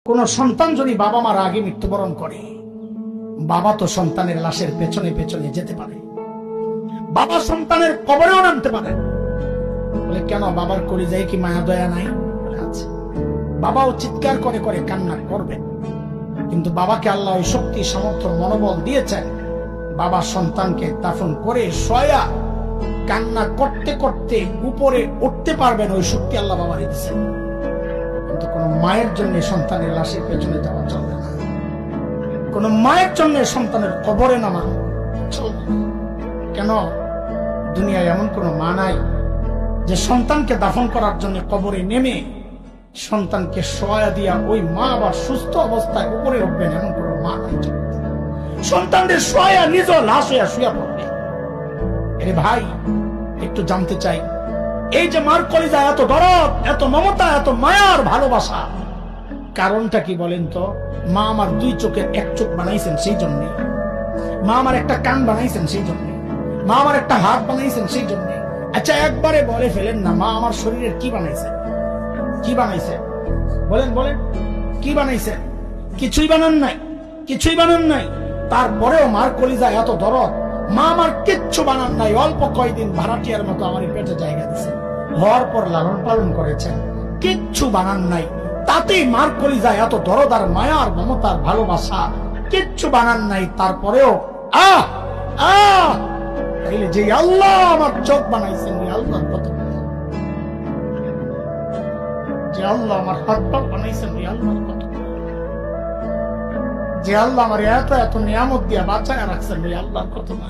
কোন সন্তান যদি বাবা মার আগে মৃত্যুবরণ করে, বাবা তো সন্তানের লাশের পেছনে পেছনে যেতে পারে, বাবা সন্তানের কবরেও নামতে পারে। বলে কেন, বাবার কলিজায় কি মায়া দয়া নাই? আছে। বাবাও চিৎকার করে করে কান্না করবে, কিন্তু বাবাকে আল্লাহ ওই শক্তি সামর্থ্য মনোবল দিয়েছেন, বাবা সন্তানকে দাফন করে শোয়া কান্না করতে করতে উপরে উঠতে পারবেন, ওই শক্তি আল্লাহ বাবার দিয়েছেন। কিন্তু কোন মায়ের জন্য সন্তানের লাশের পেছনে যাওয়া চলবে না, কোন মায়ের জন্য সন্তানের কবরে নামা চলবে না। কেন, দুনিয়ায় এমন কোন মা নাই যে সন্তানকে দাফন করার জন্য কবরে নেমে সন্তানকে শোয়া দিয়া ওই মা আবার সুস্থ অবস্থায় উপরে উঠবেন, এমন কোন মা নাই। সন্তানদের শোয়া নিজ লাশ হইয়া শুয়া পড়বে। আরে ভাই, একটু জানতে চাই, এই যে মার কলিজা এত দরদ, এত মমতা, এত মায়ার ভালোবাসা, কারণটা কি বলেন তো? মা আমার দুই চোখের এক চোখ বানাইছেন সেই জন্য, মা আমার একটা কান বানাইছেন সেই জন্য, মা আমার একটা হাত বানাইছেন সেই জন্য। আচ্ছা একবারে বলে ফেলেন না, মা আমার শরীরের কি বানাইছেন? কি বানাইছেন বলেন, বলেন কি বানাইছেন? কিছুই বানান নাই, কিছুই বানান নাই। তারপরেও মার কলিজা এত দরদ, মা আমার কিচ্ছু বানান নাই, অল্প কয়দিন ভাড়াটিয়ার মতো আমার পেটে জায়গা দিয়েছে, হওয়ার পর লালন পালন করেছেন, কিচ্ছু বানান নাই। তাতেই মার কলিজা এত দরদ আর মায়ার মমতার ভালোবাসা, কিচ্ছু বানান নাই। তারপরেও আহ আহ তাইলে যে আল্লাহ আমার চোখ বানাইছেন, ওই আল্লাহর কত, যে আল্লাহ আমার হাত পা বানাইছেন, ওই আল্লাহর কত, যে আল্লাহ আমার এত এত নিয়ামত দিয়া বাঁচায় রাখছেন, ওই আল্লাহর কত না।